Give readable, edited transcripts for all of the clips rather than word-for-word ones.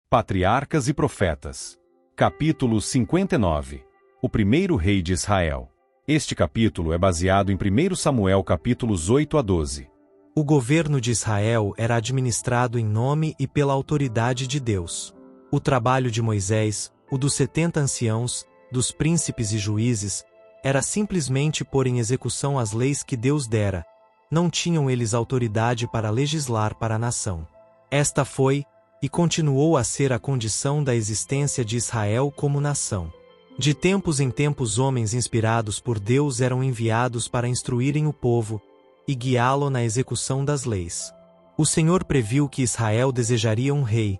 Patriarcas e Profetas. Capítulo 59. O primeiro rei de Israel. Este capítulo é baseado em 1 Samuel capítulos 8 a 12. O governo de Israel era administrado em nome e pela autoridade de Deus. O trabalho de Moisés, o dos 70 anciãos, dos príncipes e juízes, era simplesmente pôr em execução as leis que Deus dera. Não tinham eles autoridade para legislar para a nação. Esta foi, e continuou a ser a condição da existência de Israel como nação. De tempos em tempos homens inspirados por Deus eram enviados para instruírem o povo e guiá-lo na execução das leis. O Senhor previu que Israel desejaria um rei,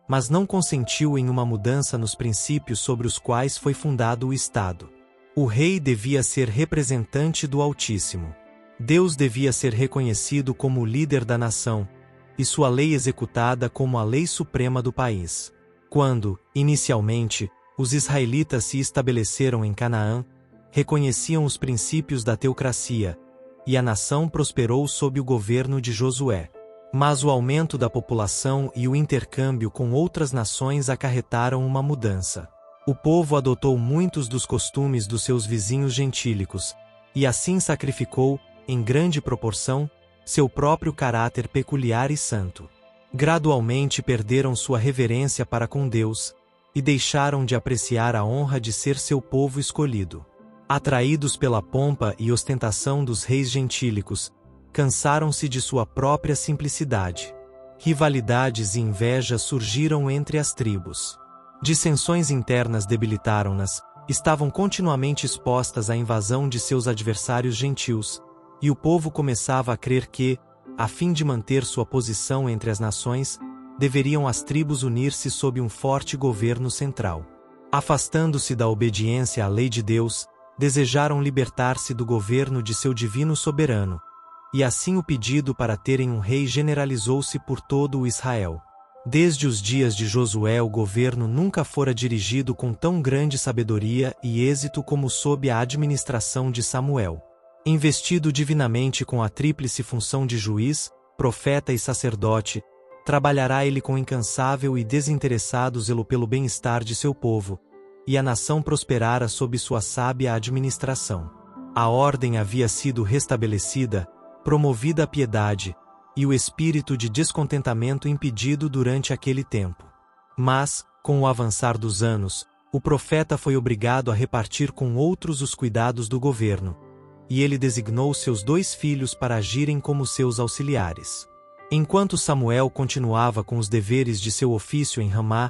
mas não consentiu em uma mudança nos princípios sobre os quais foi fundado o Estado. O rei devia ser representante do Altíssimo. Deus devia ser reconhecido como o líder da nação, e sua lei executada como a lei suprema do país. Quando, inicialmente, os israelitas se estabeleceram em Canaã, reconheciam os princípios da teocracia, e a nação prosperou sob o governo de Josué. Mas o aumento da população e o intercâmbio com outras nações acarretaram uma mudança. O povo adotou muitos dos costumes dos seus vizinhos gentílicos, e assim sacrificou, em grande proporção, seu próprio caráter peculiar e santo. Gradualmente perderam sua reverência para com Deus, e deixaram de apreciar a honra de ser seu povo escolhido. Atraídos pela pompa e ostentação dos reis gentílicos, cansaram-se de sua própria simplicidade. Rivalidades e invejas surgiram entre as tribos. Dissensões internas debilitaram-nas, estavam continuamente expostas à invasão de seus adversários gentios, e o povo começava a crer que, a fim de manter sua posição entre as nações, deveriam as tribos unir-se sob um forte governo central. Afastando-se da obediência à lei de Deus, desejaram libertar-se do governo de seu divino soberano, e assim o pedido para terem um rei generalizou-se por todo o Israel. Desde os dias de Josué o governo nunca fora dirigido com tão grande sabedoria e êxito como sob a administração de Samuel. Investido divinamente com a tríplice função de juiz, profeta e sacerdote, trabalhará ele com incansável e desinteressado zelo pelo bem-estar de seu povo, e a nação prosperara sob sua sábia administração. A ordem havia sido restabelecida, promovida a piedade, e o espírito de descontentamento impedido durante aquele tempo. Mas, com o avançar dos anos, o profeta foi obrigado a repartir com outros os cuidados do governo, e ele designou seus 2 filhos para agirem como seus auxiliares. Enquanto Samuel continuava com os deveres de seu ofício em Ramá,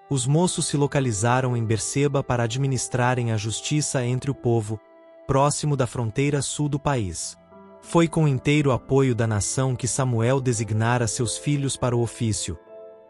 os moços se localizaram em Berseba para administrarem a justiça entre o povo, próximo da fronteira sul do país. Foi com inteiro apoio da nação que Samuel designara seus filhos para o ofício,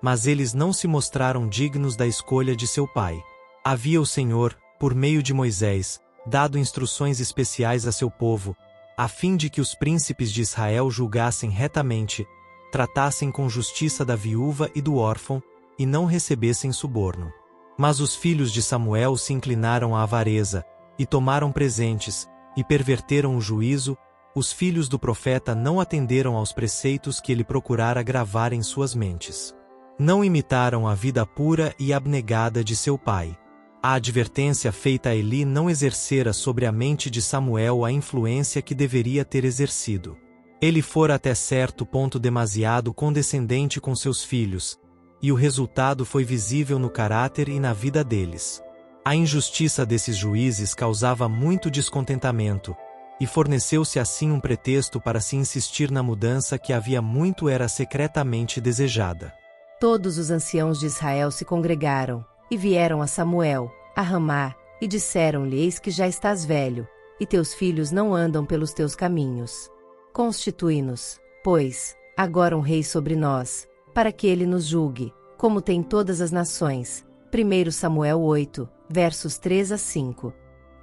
mas eles não se mostraram dignos da escolha de seu pai. Havia o Senhor, por meio de Moisés, dado instruções especiais a seu povo, a fim de que os príncipes de Israel julgassem retamente, tratassem com justiça da viúva e do órfão, e não recebessem suborno. Mas os filhos de Samuel se inclinaram à avareza, e tomaram presentes, e perverteram o juízo. Os filhos do profeta não atenderam aos preceitos que ele procurara gravar em suas mentes. Não imitaram a vida pura e abnegada de seu pai. A advertência feita a Eli não exercera sobre a mente de Samuel a influência que deveria ter exercido. Ele fora até certo ponto demasiado condescendente com seus filhos, e o resultado foi visível no caráter e na vida deles. A injustiça desses juízes causava muito descontentamento, e forneceu-se assim um pretexto para se insistir na mudança que havia muito era secretamente desejada. Todos os anciãos de Israel se congregaram, e vieram a Samuel, a Ramá, e disseram-lhe: Eis que já estás velho, e teus filhos não andam pelos teus caminhos. Constitui-nos, pois, agora um rei sobre nós, para que ele nos julgue, como tem todas as nações. 1 Samuel 8, versos 3 a 5.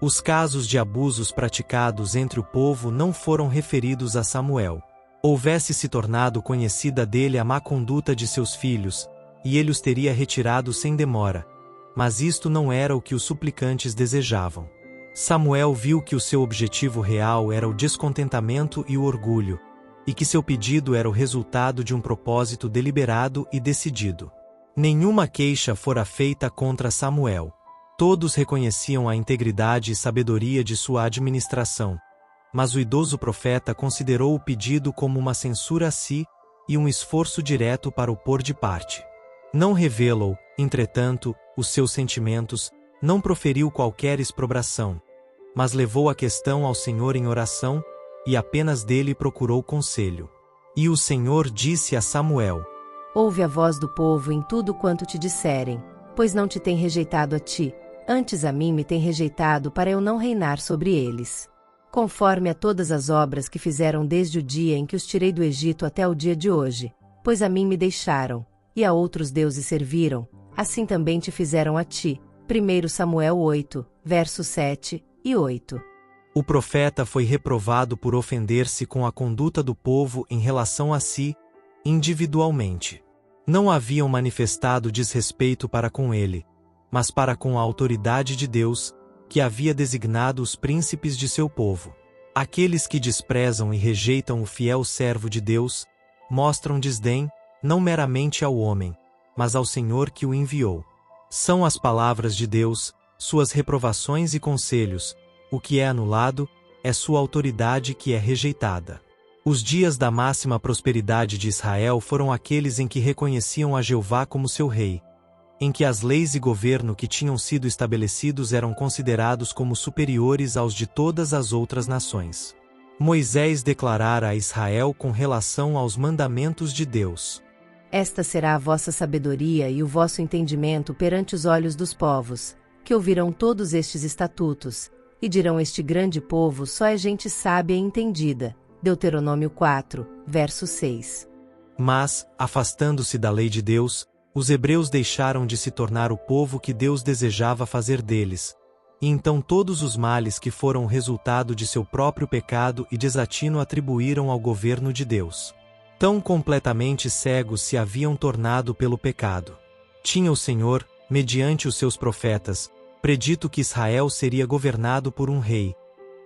Os casos de abusos praticados entre o povo não foram referidos a Samuel. Houvesse se tornado conhecida dele a má conduta de seus filhos, e ele os teria retirado sem demora. Mas isto não era o que os suplicantes desejavam. Samuel viu que o seu objetivo real era o descontentamento e o orgulho, e que seu pedido era o resultado de um propósito deliberado e decidido. Nenhuma queixa fora feita contra Samuel. Todos reconheciam a integridade e sabedoria de sua administração, mas o idoso profeta considerou o pedido como uma censura a si e um esforço direto para o pôr de parte. Não revelou, entretanto, os seus sentimentos, não proferiu qualquer exprobração, mas levou a questão ao Senhor em oração, e apenas dele procurou conselho. E o Senhor disse a Samuel: Ouve a voz do povo em tudo quanto te disserem, pois não te tem rejeitado a ti, antes a mim me tem rejeitado para eu não reinar sobre eles. Conforme a todas as obras que fizeram desde o dia em que os tirei do Egito até o dia de hoje, pois a mim me deixaram, e a outros deuses serviram, assim também te fizeram a ti. 1 Samuel 8, versos 7 e 8. O profeta foi reprovado por ofender-se com a conduta do povo em relação a si, individualmente. Não haviam manifestado desrespeito para com ele, mas para com a autoridade de Deus, que havia designado os príncipes de seu povo. Aqueles que desprezam e rejeitam o fiel servo de Deus, mostram desdém, não meramente ao homem, mas ao Senhor que o enviou. São as palavras de Deus, suas reprovações e conselhos, o que é anulado, é sua autoridade que é rejeitada. Os dias da máxima prosperidade de Israel foram aqueles em que reconheciam a Jeová como seu rei, em que as leis e governo que tinham sido estabelecidos eram considerados como superiores aos de todas as outras nações. Moisés declarara a Israel com relação aos mandamentos de Deus: Esta será a vossa sabedoria e o vosso entendimento perante os olhos dos povos, que ouvirão todos estes estatutos, e dirão: este grande povo só é gente sábia e entendida. Deuteronômio 4, verso 6. Mas, afastando-se da lei de Deus, os hebreus deixaram de se tornar o povo que Deus desejava fazer deles, e então todos os males que foram o resultado de seu próprio pecado e desatino atribuíram ao governo de Deus. Tão completamente cegos se haviam tornado pelo pecado. Tinha o Senhor, mediante os seus profetas, predito que Israel seria governado por um rei,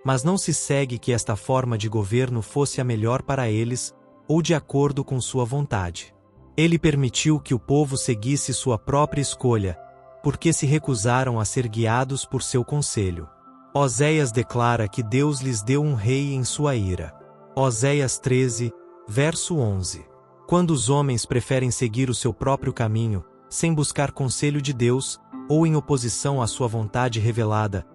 mas não se segue que esta forma de governo fosse a melhor para eles, ou de acordo com sua vontade. Ele permitiu que o povo seguisse sua própria escolha, porque se recusaram a ser guiados por seu conselho. Oséias declara que Deus lhes deu um rei em sua ira. Oséias 13, verso 11. Quando os homens preferem seguir o seu próprio caminho, sem buscar conselho de Deus, ou em oposição à sua vontade revelada,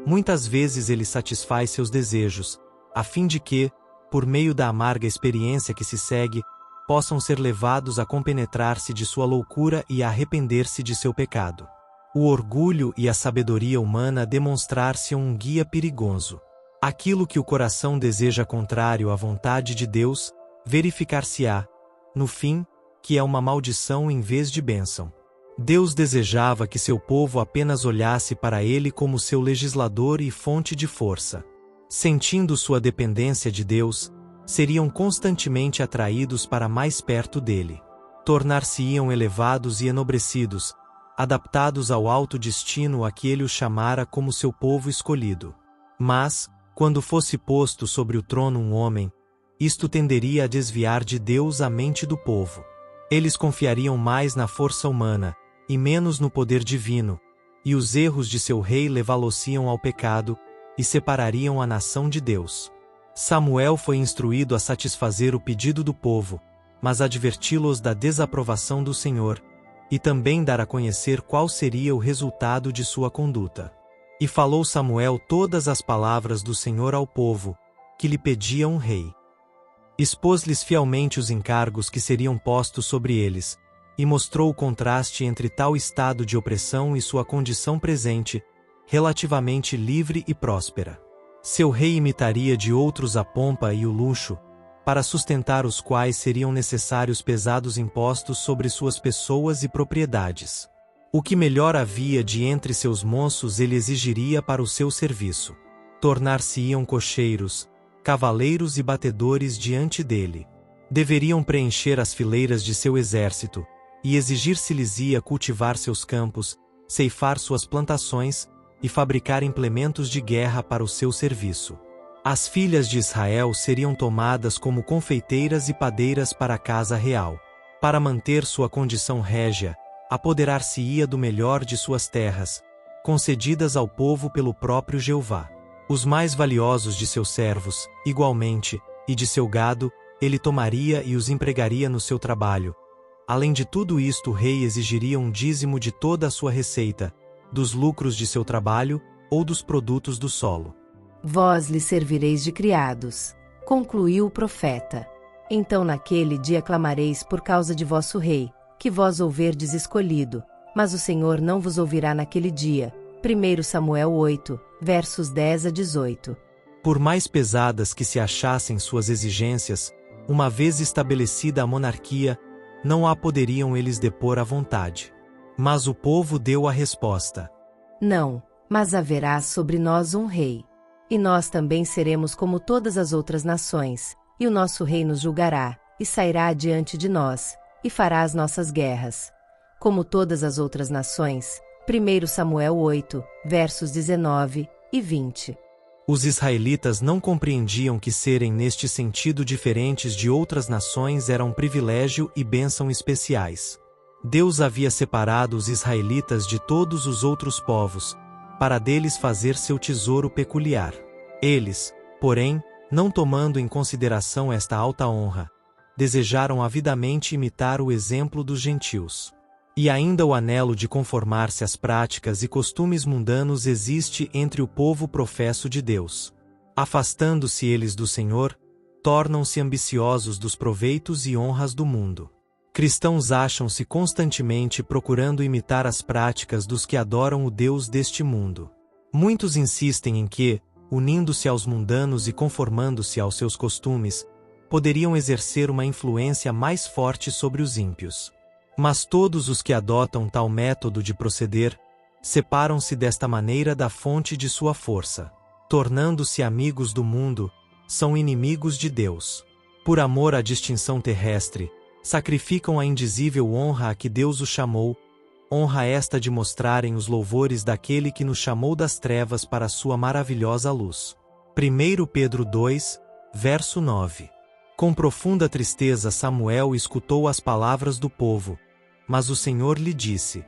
muitas vezes ele satisfaz seus desejos, a fim de que, por meio da amarga experiência que se segue, possam ser levados a compenetrar-se de sua loucura e a arrepender-se de seu pecado. O orgulho e a sabedoria humana demonstrar-se um guia perigoso. Aquilo que o coração deseja contrário à vontade de Deus, verificar-se-á, no fim, que é uma maldição em vez de bênção. Deus desejava que seu povo apenas olhasse para ele como seu legislador e fonte de força. Sentindo sua dependência de Deus, seriam constantemente atraídos para mais perto dele. Tornar-se-iam elevados e enobrecidos, adaptados ao alto destino a que ele os chamara como seu povo escolhido. Mas, quando fosse posto sobre o trono um homem, isto tenderia a desviar de Deus a mente do povo. Eles confiariam mais na força humana, e menos no poder divino, e os erros de seu rei levá-los-iam ao pecado, e separariam a nação de Deus. Samuel foi instruído a satisfazer o pedido do povo, mas adverti-los da desaprovação do Senhor, e também dar a conhecer qual seria o resultado de sua conduta. E falou Samuel todas as palavras do Senhor ao povo, que lhe pedia um rei. Expôs-lhes fielmente os encargos que seriam postos sobre eles, e mostrou o contraste entre tal estado de opressão e sua condição presente, relativamente livre e próspera. Seu rei imitaria de outros a pompa e o luxo, para sustentar os quais seriam necessários pesados impostos sobre suas pessoas e propriedades. O que melhor havia de entre seus moços ele exigiria para o seu serviço. Tornar-se-iam cocheiros, cavaleiros e batedores diante dele. Deveriam preencher as fileiras de seu exército, e exigir-se-lhes-ia cultivar seus campos, ceifar suas plantações, e fabricar implementos de guerra para o seu serviço. As filhas de Israel seriam tomadas como confeiteiras e padeiras para a casa real. Para manter sua condição régia, apoderar-se-ia do melhor de suas terras, concedidas ao povo pelo próprio Jeová. Os mais valiosos de seus servos, igualmente, e de seu gado, ele tomaria e os empregaria no seu trabalho. Além de tudo isto, o rei exigiria um dízimo de toda a sua receita, dos lucros de seu trabalho ou dos produtos do solo. Vós lhe servireis de criados, concluiu o profeta. Então naquele dia clamareis por causa de vosso rei, que vós houverdes escolhido, mas o Senhor não vos ouvirá naquele dia. 1 Samuel 8, versos 10 a 18. Por mais pesadas que se achassem suas exigências, uma vez estabelecida a monarquia, não a poderiam eles depor à vontade. Mas o povo deu a resposta: Não, mas haverá sobre nós um rei. E nós também seremos como todas as outras nações, e o nosso rei nos julgará, e sairá adiante de nós, e fará as nossas guerras. Como todas as outras nações. 1 Samuel 8, versos 19 e 20. Os israelitas não compreendiam que serem neste sentido diferentes de outras nações era um privilégio e bênção especiais. Deus havia separado os israelitas de todos os outros povos, para deles fazer seu tesouro peculiar. Eles, porém, não tomando em consideração esta alta honra, desejaram avidamente imitar o exemplo dos gentios. E ainda o anelo de conformar-se às práticas e costumes mundanos existe entre o povo professo de Deus. Afastando-se eles do Senhor, tornam-se ambiciosos dos proveitos e honras do mundo. Cristãos acham-se constantemente procurando imitar as práticas dos que adoram o Deus deste mundo. Muitos insistem em que, unindo-se aos mundanos e conformando-se aos seus costumes, poderiam exercer uma influência mais forte sobre os ímpios. Mas todos os que adotam tal método de proceder, separam-se desta maneira da fonte de sua força. Tornando-se amigos do mundo, são inimigos de Deus. Por amor à distinção terrestre, sacrificam a indizível honra a que Deus os chamou, honra esta de mostrarem os louvores daquele que nos chamou das trevas para a sua maravilhosa luz. 1 Pedro 2, verso 9. Com profunda tristeza Samuel escutou as palavras do povo, mas o Senhor lhe disse: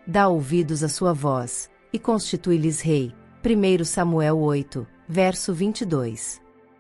Dá ouvidos à sua voz, e constitui-lhes rei. 1 Samuel 8, verso 22.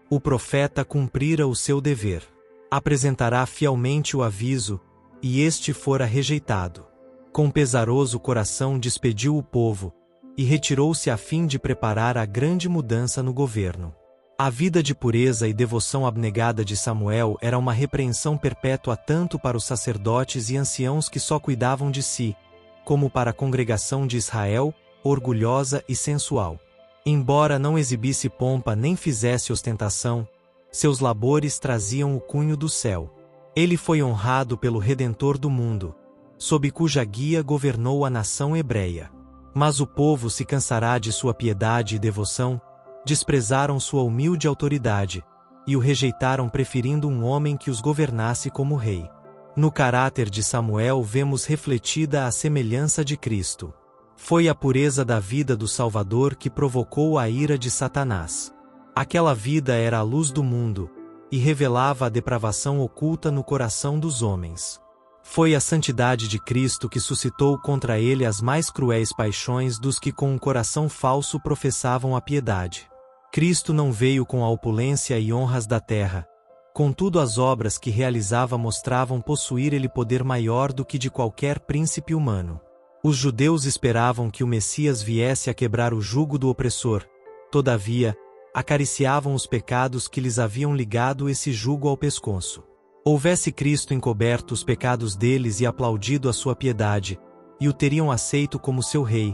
O profeta cumprira o seu dever. Apresentará fielmente o aviso, e este fora rejeitado. Com pesaroso coração despediu o povo, e retirou-se a fim de preparar a grande mudança no governo. A vida de pureza e devoção abnegada de Samuel era uma repreensão perpétua tanto para os sacerdotes e anciãos que só cuidavam de si, como para a congregação de Israel, orgulhosa e sensual. Embora não exibisse pompa nem fizesse ostentação, seus labores traziam o cunho do céu. Ele foi honrado pelo Redentor do mundo, sob cuja guia governou a nação hebreia. Mas o povo se cansará de sua piedade e devoção, desprezaram sua humilde autoridade, e o rejeitaram preferindo um homem que os governasse como rei. No caráter de Samuel vemos refletida a semelhança de Cristo. Foi a pureza da vida do Salvador que provocou a ira de Satanás. Aquela vida era a luz do mundo, e revelava a depravação oculta no coração dos homens. Foi a santidade de Cristo que suscitou contra ele as mais cruéis paixões dos que com um coração falso professavam a piedade. Cristo não veio com a opulência e honras da terra, contudo as obras que realizava mostravam possuir ele poder maior do que de qualquer príncipe humano. Os judeus esperavam que o Messias viesse a quebrar o jugo do opressor, todavia, acariciavam os pecados que lhes haviam ligado esse jugo ao pescoço. Houvesse Cristo encoberto os pecados deles e aplaudido a sua piedade, e o teriam aceito como seu rei,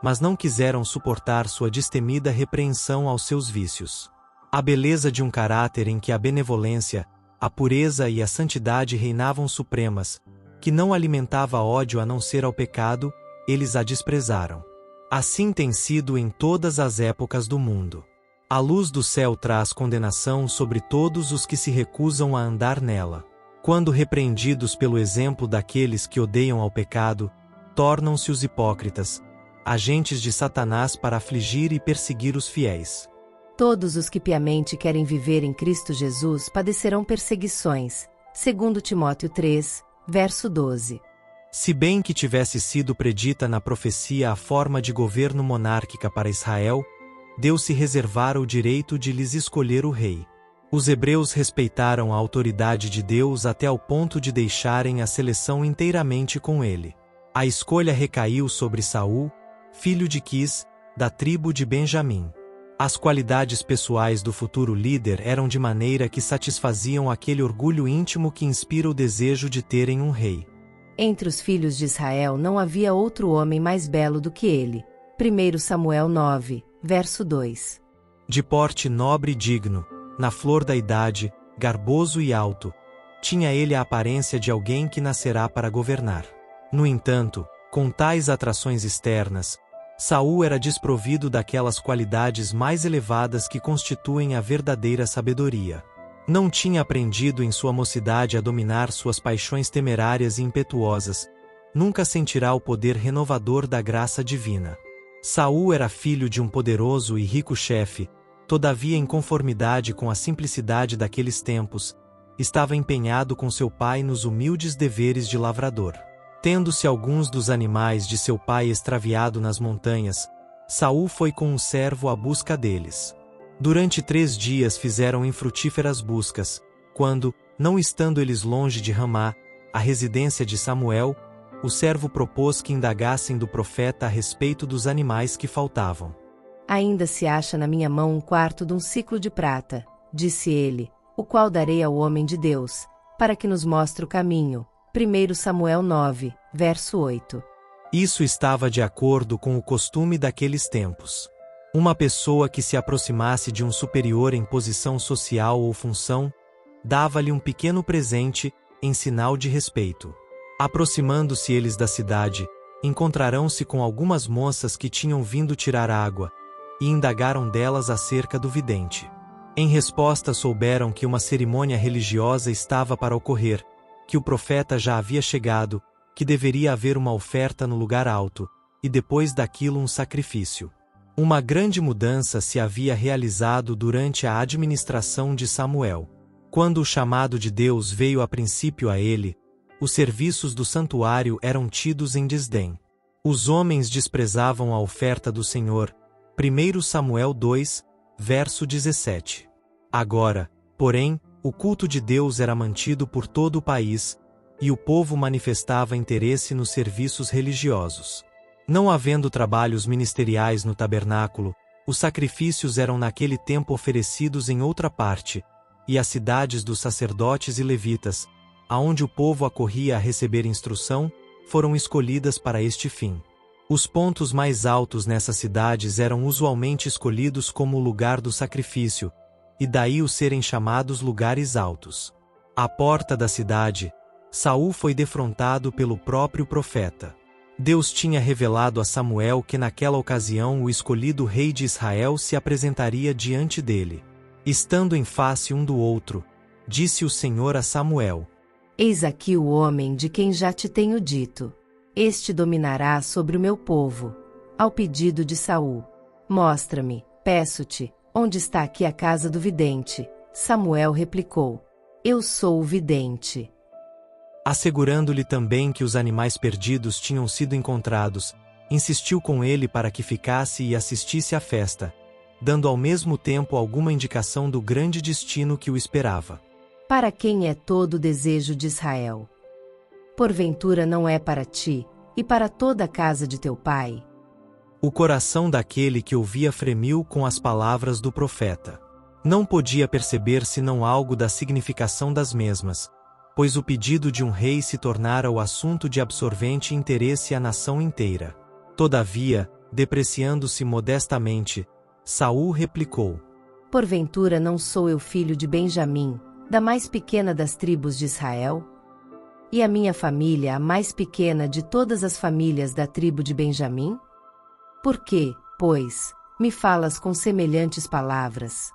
mas não quiseram suportar sua destemida repreensão aos seus vícios. A beleza de um caráter em que a benevolência, a pureza e a santidade reinavam supremas, que não alimentava ódio a não ser ao pecado, eles a desprezaram. Assim tem sido em todas as épocas do mundo. A luz do céu traz condenação sobre todos os que se recusam a andar nela. Quando repreendidos pelo exemplo daqueles que odeiam ao pecado, tornam-se os hipócritas, agentes de Satanás para afligir e perseguir os fiéis. Todos os que piamente querem viver em Cristo Jesus padecerão perseguições. 2 Timóteo 3, verso 12. Se bem que tivesse sido predita na profecia a forma de governo monárquica para Israel, Deus se reservara o direito de lhes escolher o rei. Os hebreus respeitaram a autoridade de Deus até ao ponto de deixarem a seleção inteiramente com ele. A escolha recaiu sobre Saul, filho de Quis, da tribo de Benjamim. As qualidades pessoais do futuro líder eram de maneira que satisfaziam aquele orgulho íntimo que inspira o desejo de terem um rei. Entre os filhos de Israel não havia outro homem mais belo do que ele. 1 Samuel 9, verso 2. De porte nobre e digno, na flor da idade, garboso e alto, tinha ele a aparência de alguém que nascerá para governar. No entanto, com tais atrações externas, Saul era desprovido daquelas qualidades mais elevadas que constituem a verdadeira sabedoria. Não tinha aprendido em sua mocidade a dominar suas paixões temerárias e impetuosas, nunca sentirá o poder renovador da graça divina. Saul era filho de um poderoso e rico chefe, todavia em conformidade com a simplicidade daqueles tempos, estava empenhado com seu pai nos humildes deveres de lavrador. Tendo-se alguns dos animais de seu pai extraviado nas montanhas, Saul foi com um servo à busca deles. Durante 3 dias fizeram infrutíferas buscas, quando, não estando eles longe de Ramá, a residência de Samuel, o servo propôs que indagassem do profeta a respeito dos animais que faltavam. Ainda se acha na minha mão 1/4 de um siclo de prata, disse ele, o qual darei ao homem de Deus, para que nos mostre o caminho. 1 Samuel 9, verso 8. Isso estava de acordo com o costume daqueles tempos. Uma pessoa que se aproximasse de um superior em posição social ou função, dava-lhe um pequeno presente, em sinal de respeito. Aproximando-se eles da cidade, encontrarão-se com algumas moças que tinham vindo tirar água, e indagaram delas acerca do vidente. Em resposta souberam que uma cerimônia religiosa estava para ocorrer, que o profeta já havia chegado, que deveria haver uma oferta no lugar alto, e depois daquilo um sacrifício. Uma grande mudança se havia realizado durante a administração de Samuel. Quando o chamado de Deus veio a princípio a ele, os serviços do santuário eram tidos em desdém. Os homens desprezavam a oferta do Senhor. 1 Samuel 2, verso 17. Agora, porém, o culto de Deus era mantido por todo o país, e o povo manifestava interesse nos serviços religiosos. Não havendo trabalhos ministeriais no tabernáculo, os sacrifícios eram naquele tempo oferecidos em outra parte, e as cidades dos sacerdotes e levitas, aonde o povo acorria a receber instrução, foram escolhidas para este fim. Os pontos mais altos nessas cidades eram usualmente escolhidos como o lugar do sacrifício, e daí os serem chamados lugares altos. À porta da cidade, Saul foi defrontado pelo próprio profeta. Deus tinha revelado a Samuel que naquela ocasião o escolhido rei de Israel se apresentaria diante dele. Estando em face um do outro, disse o Senhor a Samuel: Eis aqui o homem de quem já te tenho dito. Este dominará sobre o meu povo. Ao pedido de Saul. Mostra-me, peço-te, onde está aqui a casa do vidente. Samuel replicou: Eu sou o vidente. Assegurando-lhe também que os animais perdidos tinham sido encontrados, insistiu com ele para que ficasse e assistisse à festa, dando ao mesmo tempo alguma indicação do grande destino que o esperava. Para quem é todo o desejo de Israel? Porventura não é para ti, e para toda a casa de teu pai? O coração daquele que ouvia fremiu com as palavras do profeta. Não podia perceber senão algo da significação das mesmas, pois o pedido de um rei se tornara o assunto de absorvente interesse à nação inteira. Todavia, depreciando-se modestamente, Saul replicou: Porventura não sou eu filho de Benjamim, da mais pequena das tribos de Israel? E a minha família a mais pequena de todas as famílias da tribo de Benjamim? Por que, pois, me falas com semelhantes palavras?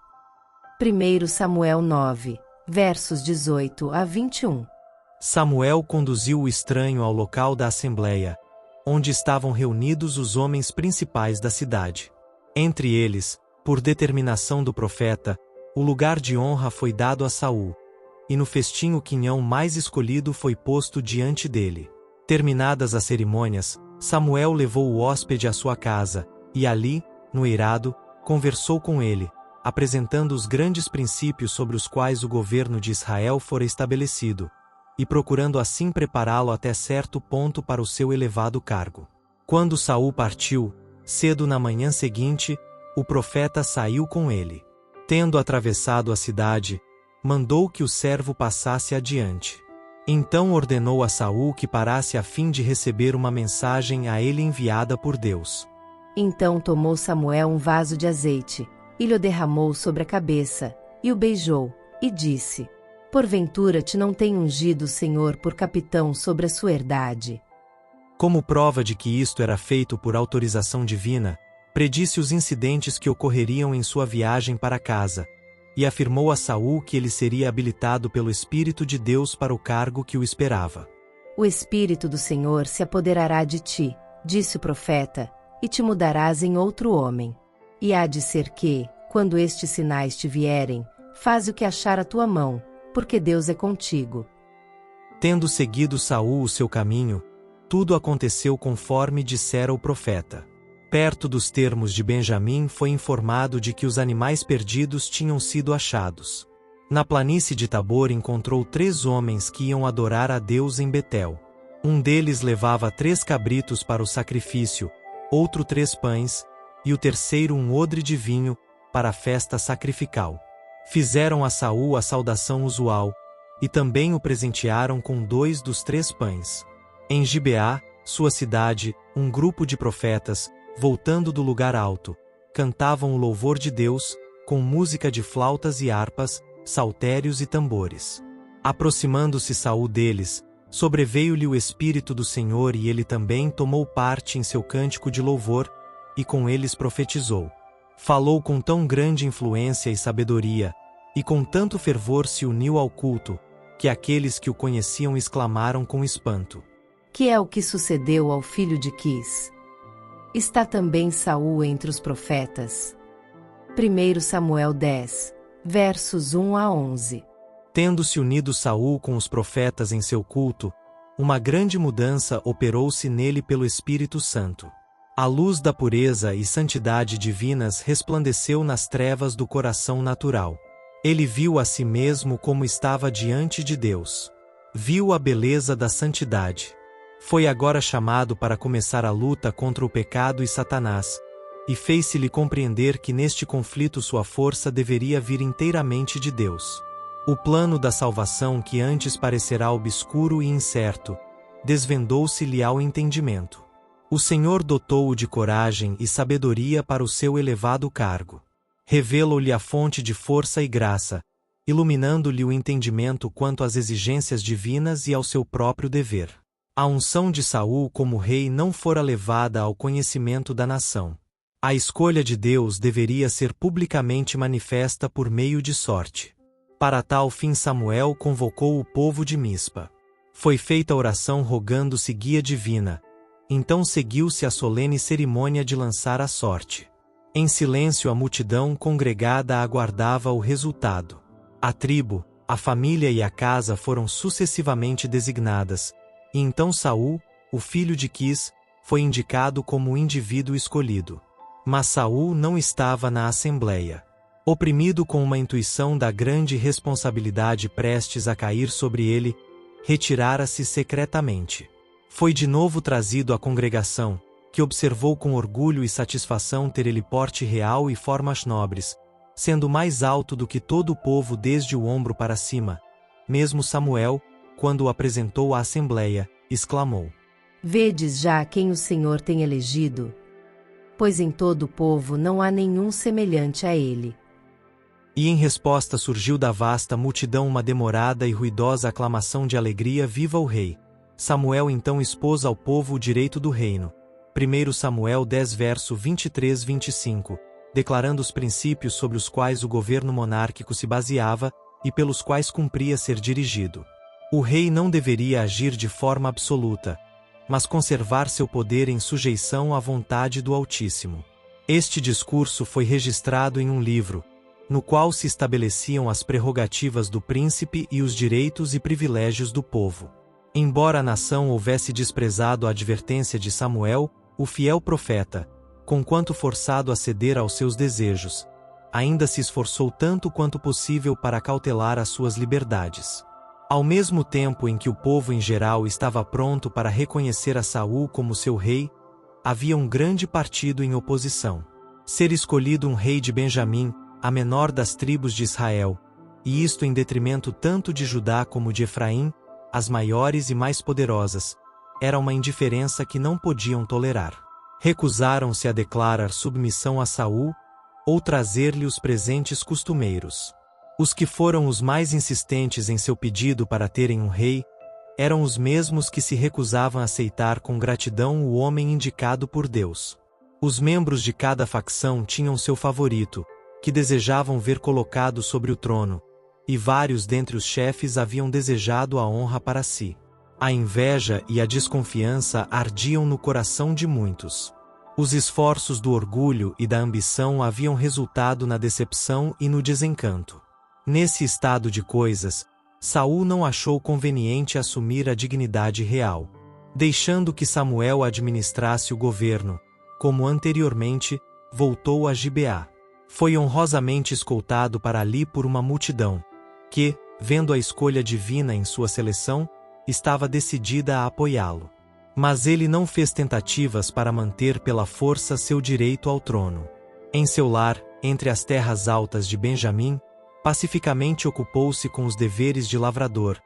1 Samuel 9, versos 18 a 21. Samuel conduziu o estranho ao local da assembleia, onde estavam reunidos os homens principais da cidade. Entre eles, por determinação do profeta, o lugar de honra foi dado a Saul, e no festim o quinhão mais escolhido foi posto diante dele. Terminadas as cerimônias, Samuel levou o hóspede à sua casa, e ali, no eirado, conversou com ele, apresentando os grandes princípios sobre os quais o governo de Israel fora estabelecido, e procurando assim prepará-lo até certo ponto para o seu elevado cargo. Quando Saul partiu, cedo na manhã seguinte, o profeta saiu com ele. Tendo atravessado a cidade, mandou que o servo passasse adiante. Então ordenou a Saul que parasse a fim de receber uma mensagem a ele enviada por Deus. Então tomou Samuel um vaso de azeite, e lhe o derramou sobre a cabeça, e o beijou, e disse: Porventura te não tem ungido o Senhor por capitão sobre a sua herdade? Como prova de que isto era feito por autorização divina, predisse os incidentes que ocorreriam em sua viagem para casa, e afirmou a Saul que ele seria habilitado pelo Espírito de Deus para o cargo que o esperava. O Espírito do Senhor se apoderará de ti, disse o profeta, e te mudarás em outro homem. E há de ser que, quando estes sinais te vierem, faze o que achar a tua mão, porque Deus é contigo. Tendo seguido Saul o seu caminho, tudo aconteceu conforme dissera o profeta. Perto dos termos de Benjamim foi informado de que os animais perdidos tinham sido achados. Na planície de Tabor encontrou 3 homens que iam adorar a Deus em Betel. Um deles levava 3 cabritos para o sacrifício, outro 3 pães, e o terceiro um odre de vinho, para a festa sacrificial. Fizeram a Saul a saudação usual, e também o presentearam com 2 dos 3 pães. Em Gibeá, sua cidade, um grupo de profetas, voltando do lugar alto, cantavam o louvor de Deus, com música de flautas e harpas, saltérios e tambores. Aproximando-se Saul deles, sobreveio-lhe o Espírito do Senhor e ele também tomou parte em seu cântico de louvor, e com eles profetizou. Falou com tão grande influência e sabedoria, e com tanto fervor se uniu ao culto, que aqueles que o conheciam exclamaram com espanto: Que é o que sucedeu ao filho de Quis? Está também Saul entre os profetas. 1 Samuel 10, versos 1 a 11. Tendo-se unido Saul com os profetas em seu culto, uma grande mudança operou-se nele pelo Espírito Santo. A luz da pureza e santidade divinas resplandeceu nas trevas do coração natural. Ele viu a si mesmo como estava diante de Deus. Viu a beleza da santidade. Foi agora chamado para começar a luta contra o pecado e Satanás, e fez-se-lhe compreender que neste conflito sua força deveria vir inteiramente de Deus. O plano da salvação que antes parecerá obscuro e incerto, desvendou-se-lhe ao entendimento. O Senhor dotou-o de coragem e sabedoria para o seu elevado cargo. Revelou-lhe a fonte de força e graça, iluminando-lhe o entendimento quanto às exigências divinas e ao seu próprio dever. A unção de Saul como rei não fora levada ao conhecimento da nação. A escolha de Deus deveria ser publicamente manifesta por meio de sorte. Para tal fim Samuel convocou o povo de Mispa. Foi feita oração rogando-se guia divina. Então seguiu-se a solene cerimônia de lançar a sorte. Em silêncio a multidão congregada aguardava o resultado. A tribo, a família e a casa foram sucessivamente designadas, e então Saul, o filho de Quis, foi indicado como o indivíduo escolhido. Mas Saul não estava na assembleia. Oprimido com uma intuição da grande responsabilidade prestes a cair sobre ele, retirara-se secretamente. Foi de novo trazido à congregação, que observou com orgulho e satisfação ter ele porte real e formas nobres, sendo mais alto do que todo o povo desde o ombro para cima. Mesmo Samuel, quando o apresentou à assembleia, exclamou: Vedes já quem o Senhor tem elegido? Pois em todo o povo não há nenhum semelhante a ele. E em resposta surgiu da vasta multidão uma demorada e ruidosa aclamação de alegria: Viva o rei! Samuel então expôs ao povo o direito do reino. 1 Samuel 10 verso 23-25, declarando os princípios sobre os quais o governo monárquico se baseava e pelos quais cumpria ser dirigido. O rei não deveria agir de forma absoluta, mas conservar seu poder em sujeição à vontade do Altíssimo. Este discurso foi registrado em um livro, no qual se estabeleciam as prerrogativas do príncipe e os direitos e privilégios do povo. Embora a nação houvesse desprezado a advertência de Samuel, o fiel profeta, conquanto forçado a ceder aos seus desejos, ainda se esforçou tanto quanto possível para cautelar as suas liberdades. Ao mesmo tempo em que o povo em geral estava pronto para reconhecer a Saul como seu rei, havia um grande partido em oposição. Ser escolhido um rei de Benjamim, a menor das tribos de Israel, e isto em detrimento tanto de Judá como de Efraim, as maiores e mais poderosas, era uma indiferença que não podiam tolerar. Recusaram-se a declarar submissão a Saul, ou trazer-lhe os presentes costumeiros. Os que foram os mais insistentes em seu pedido para terem um rei, eram os mesmos que se recusavam a aceitar com gratidão o homem indicado por Deus. Os membros de cada facção tinham seu favorito, que desejavam ver colocado sobre o trono, e vários dentre os chefes haviam desejado a honra para si. A inveja e a desconfiança ardiam no coração de muitos. Os esforços do orgulho e da ambição haviam resultado na decepção e no desencanto. Nesse estado de coisas, Saul não achou conveniente assumir a dignidade real, deixando que Samuel administrasse o governo. Como anteriormente, voltou a Gibeá. Foi honrosamente escoltado para ali por uma multidão, que, vendo a escolha divina em sua seleção, estava decidida a apoiá-lo. Mas ele não fez tentativas para manter pela força seu direito ao trono. Em seu lar, entre as terras altas de Benjamim, pacificamente ocupou-se com os deveres de lavrador,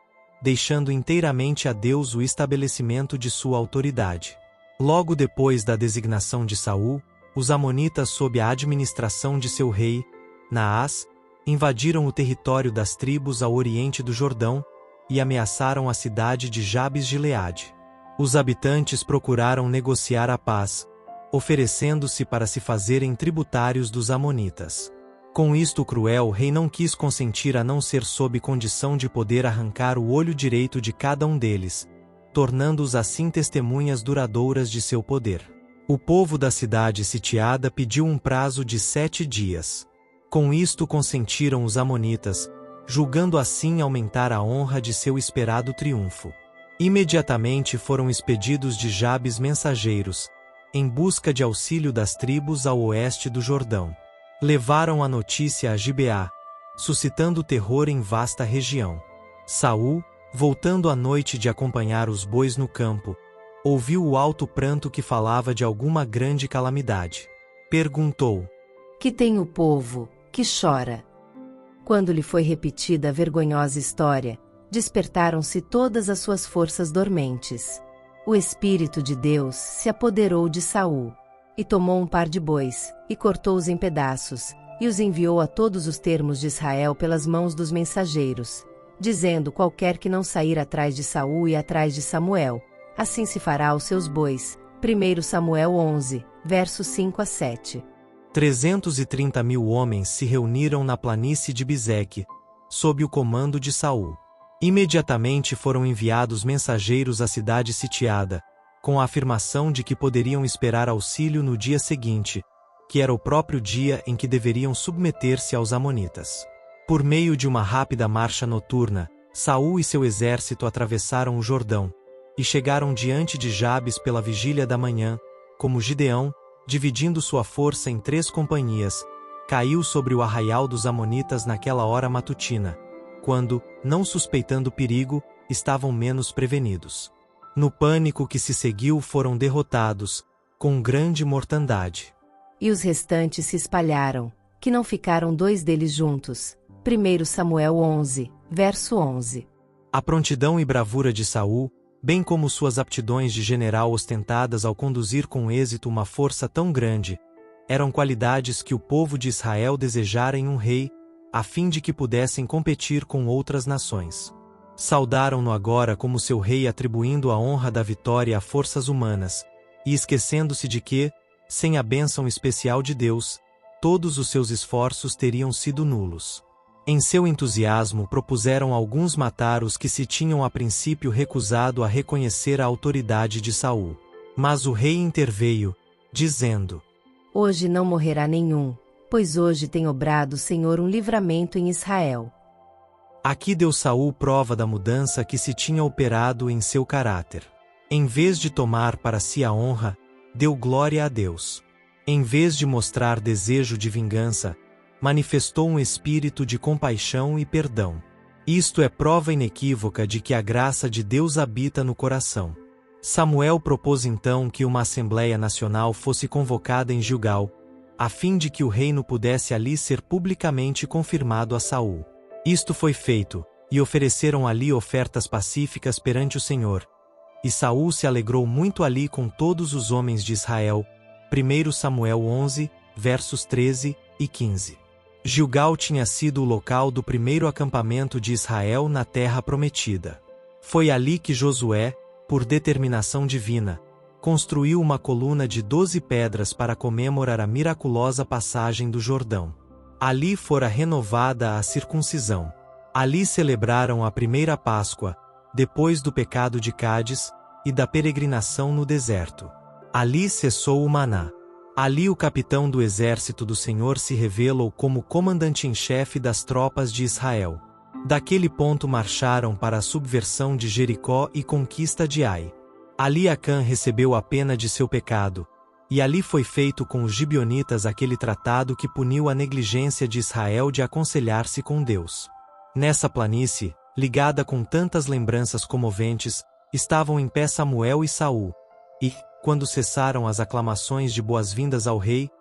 deixando inteiramente a Deus o estabelecimento de sua autoridade. Logo depois da designação de Saul, os amonitas sob a administração de seu rei, Naás, invadiram o território das tribos ao oriente do Jordão e ameaçaram a cidade de Jabes-Gileade. Os habitantes procuraram negociar a paz, oferecendo-se para se fazerem tributários dos amonitas. Com isto o cruel rei não quis consentir a não ser sob condição de poder arrancar o olho direito de cada um deles, tornando-os assim testemunhas duradouras de seu poder. O povo da cidade sitiada pediu um prazo de 7 dias. Com isto consentiram os amonitas, julgando assim aumentar a honra de seu esperado triunfo. Imediatamente foram expedidos de Jabes mensageiros, em busca de auxílio das tribos ao oeste do Jordão. Levaram a notícia a Gibeá, suscitando terror em vasta região. Saul, voltando à noite de acompanhar os bois no campo, ouviu o alto pranto que falava de alguma grande calamidade. Perguntou: Que tem o povo, que chora? Quando lhe foi repetida a vergonhosa história, despertaram-se todas as suas forças dormentes. O Espírito de Deus se apoderou de Saul, e tomou um par de bois, e cortou-os em pedaços, e os enviou a todos os termos de Israel pelas mãos dos mensageiros, dizendo: qualquer que não sair atrás de Saul e atrás de Samuel, assim se fará aos seus bois. 1 Samuel 11, versos 5 a 7. 330.000 homens se reuniram na planície de Bizeque, sob o comando de Saul. Imediatamente foram enviados mensageiros à cidade sitiada, com a afirmação de que poderiam esperar auxílio no dia seguinte, que era o próprio dia em que deveriam submeter-se aos amonitas. Por meio de uma rápida marcha noturna, Saul e seu exército atravessaram o Jordão, e chegaram diante de Jabes pela vigília da manhã, como Gideão, dividindo sua força em 3 companhias, caiu sobre o arraial dos amonitas naquela hora matutina, quando, não suspeitando perigo, estavam menos prevenidos. No pânico que se seguiu foram derrotados, com grande mortandade. E os restantes se espalharam, que não ficaram 2 deles juntos. 1 Samuel 11, verso 11. A prontidão e bravura de Saul, bem como suas aptidões de general ostentadas ao conduzir com êxito uma força tão grande, eram qualidades que o povo de Israel desejara em um rei, a fim de que pudessem competir com outras nações. Saudaram-no agora como seu rei, atribuindo a honra da vitória a forças humanas, e esquecendo-se de que, sem a bênção especial de Deus, todos os seus esforços teriam sido nulos. Em seu entusiasmo propuseram alguns matar os que se tinham a princípio recusado a reconhecer a autoridade de Saul. Mas o rei interveio, dizendo: Hoje não morrerá nenhum, pois hoje tem obrado o Senhor um livramento em Israel. Aqui deu Saul prova da mudança que se tinha operado em seu caráter. Em vez de tomar para si a honra, deu glória a Deus. Em vez de mostrar desejo de vingança, manifestou um espírito de compaixão e perdão. Isto é prova inequívoca de que a graça de Deus habita no coração. Samuel propôs então que uma Assembleia Nacional fosse convocada em Gilgal, a fim de que o reino pudesse ali ser publicamente confirmado a Saul. Isto foi feito, e ofereceram ali ofertas pacíficas perante o Senhor. E Saul se alegrou muito ali com todos os homens de Israel. 1 Samuel 11, versos 13 e 15. Gilgal tinha sido o local do primeiro acampamento de Israel na terra prometida. Foi ali que Josué, por determinação divina, construiu uma coluna de 12 pedras para comemorar a miraculosa passagem do Jordão. Ali fora renovada a circuncisão. Ali celebraram a primeira Páscoa, depois do pecado de Cádiz e da peregrinação no deserto. Ali cessou o maná. Ali o capitão do exército do Senhor se revelou como comandante em chefe das tropas de Israel. Daquele ponto marcharam para a subversão de Jericó e conquista de Ai. Ali Acã recebeu a pena de seu pecado, e ali foi feito com os gibeonitas aquele tratado que puniu a negligência de Israel de aconselhar-se com Deus. Nessa planície, ligada com tantas lembranças comoventes, estavam em pé Samuel e Saul, e, quando cessaram as aclamações de boas-vindas ao rei,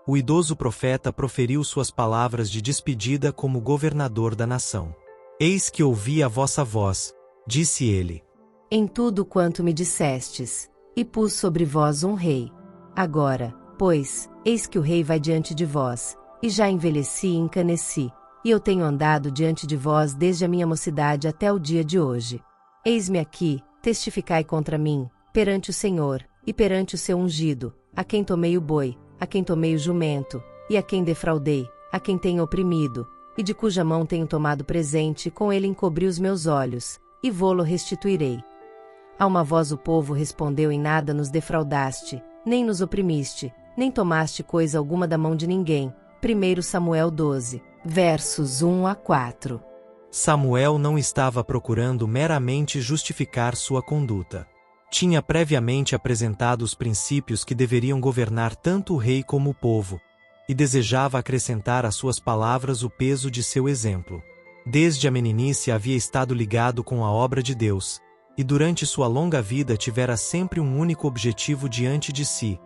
o idoso profeta proferiu suas palavras de despedida como governador da nação. Eis que ouvi a vossa voz, disse ele. Em tudo quanto me dissestes, e pus sobre vós um rei. Agora, pois, eis que o rei vai diante de vós, e já envelheci e encaneci, e eu tenho andado diante de vós desde a minha mocidade até o dia de hoje. Eis-me aqui, testificai contra mim, perante o Senhor, e perante o seu ungido, a quem tomei o boi, a quem tomei o jumento, e a quem defraudei, a quem tenho oprimido, e de cuja mão tenho tomado presente, com ele encobri os meus olhos, e vô-lo restituirei. A uma voz o povo respondeu: em nada nos defraudaste, nem nos oprimiste, nem tomaste coisa alguma da mão de ninguém. 1 Samuel 12, versos 1 a 4. Samuel não estava procurando meramente justificar sua conduta. Tinha previamente apresentado os princípios que deveriam governar tanto o rei como o povo, e desejava acrescentar às suas palavras o peso de seu exemplo. Desde a meninice havia estado ligado com a obra de Deus, e durante sua longa vida tivera sempre um único objetivo diante de si: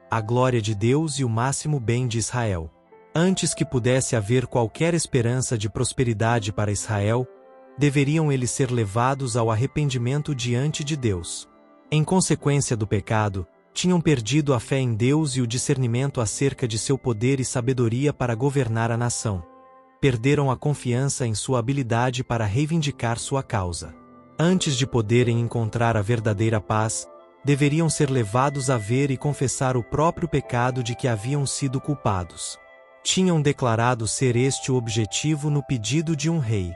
a glória de Deus e o máximo bem de Israel. Antes que pudesse haver qualquer esperança de prosperidade para Israel, deveriam eles ser levados ao arrependimento diante de Deus. Em consequência do pecado, tinham perdido a fé em Deus e o discernimento acerca de seu poder e sabedoria para governar a nação. Perderam a confiança em sua habilidade para reivindicar sua causa. Antes de poderem encontrar a verdadeira paz, deveriam ser levados a ver e confessar o próprio pecado de que haviam sido culpados. Tinham declarado ser este o objetivo no pedido de um rei.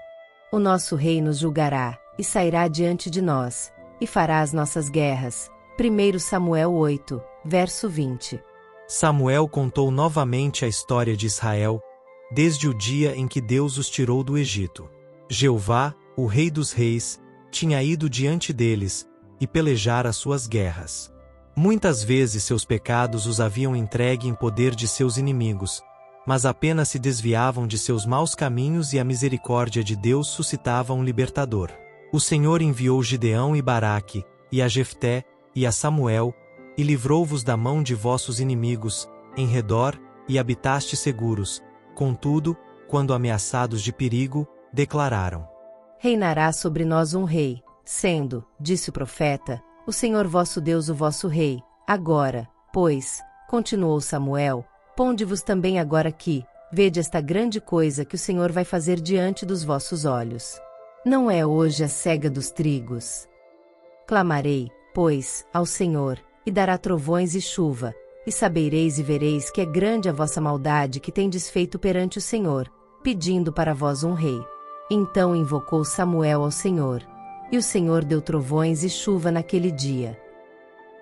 O nosso rei nos julgará, e sairá diante de nós, e fará as nossas guerras. 1 Samuel 8, verso 20. Samuel contou novamente a história de Israel, desde o dia em que Deus os tirou do Egito. Jeová, o Rei dos Reis, tinha ido diante deles, e pelejara as suas guerras. Muitas vezes seus pecados os haviam entregue em poder de seus inimigos, mas apenas se desviavam de seus maus caminhos e a misericórdia de Deus suscitava um libertador. O Senhor enviou Gideão e Baraque, e a Jefté, e a Samuel, e livrou-vos da mão de vossos inimigos, em redor, e habitaste seguros. Contudo, quando ameaçados de perigo, declararam: reinará sobre nós um rei, sendo, disse o profeta, o Senhor vosso Deus o vosso rei. Agora, pois, continuou Samuel, ponde-vos também agora aqui, vede esta grande coisa que o Senhor vai fazer diante dos vossos olhos. Não é hoje a cega dos trigos. Clamarei, pois, ao Senhor, e dará trovões e chuva, e sabereis e vereis que é grande a vossa maldade que tendes feito perante o Senhor, pedindo para vós um rei. Então invocou Samuel ao Senhor, e o Senhor deu trovões e chuva naquele dia.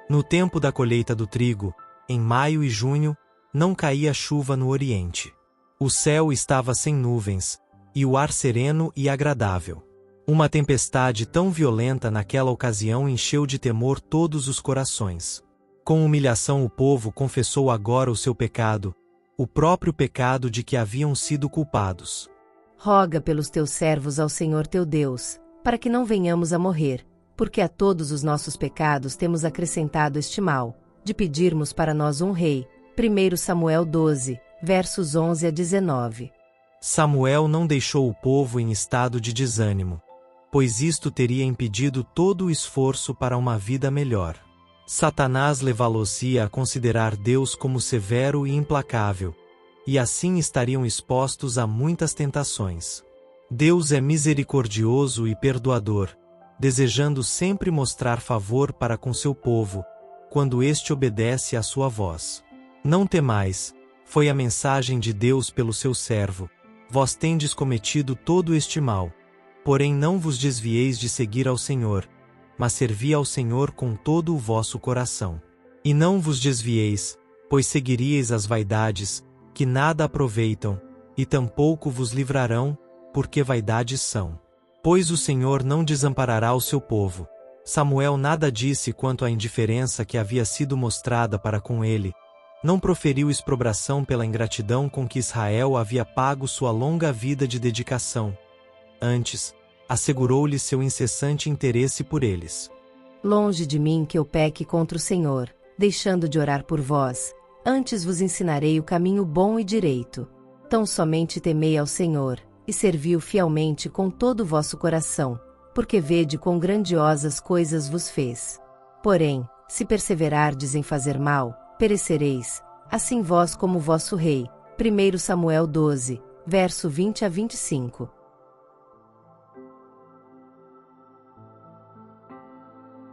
No tempo da colheita do trigo, em maio e junho, não caía chuva no oriente. O céu estava sem nuvens, e o ar sereno e agradável. Uma tempestade tão violenta naquela ocasião encheu de temor todos os corações. Com humilhação o povo confessou agora o seu pecado, o próprio pecado de que haviam sido culpados. Roga pelos teus servos ao Senhor teu Deus, para que não venhamos a morrer, porque a todos os nossos pecados temos acrescentado este mal, de pedirmos para nós um rei. 1 Samuel 12, versos 11 a 19. Samuel não deixou o povo em estado de desânimo, pois isto teria impedido todo o esforço para uma vida melhor. Satanás levá-los-ia a considerar Deus como severo e implacável, e assim estariam expostos a muitas tentações. Deus é misericordioso e perdoador, desejando sempre mostrar favor para com seu povo, quando este obedece à sua voz. Não temais, foi a mensagem de Deus pelo seu servo, vós tendes cometido todo este mal, porém não vos desvieis de seguir ao Senhor, mas servi ao Senhor com todo o vosso coração. E não vos desvieis, pois seguiríeis as vaidades, que nada aproveitam, e tampouco vos livrarão, porque vaidades são. Pois o Senhor não desamparará o seu povo. Samuel nada disse quanto à indiferença que havia sido mostrada para com ele, não proferiu exprobração pela ingratidão com que Israel havia pago sua longa vida de dedicação. Antes, assegurou-lhe seu incessante interesse por eles. Longe de mim que eu peque contra o Senhor, deixando de orar por vós, antes vos ensinarei o caminho bom e direito. Tão somente temei ao Senhor, e servi-o fielmente com todo o vosso coração, porque vede quão grandiosas coisas vos fez. Porém, se perseverardes em fazer mal, perecereis, assim vós como vosso rei. 1 Samuel 12, verso 20 a 25.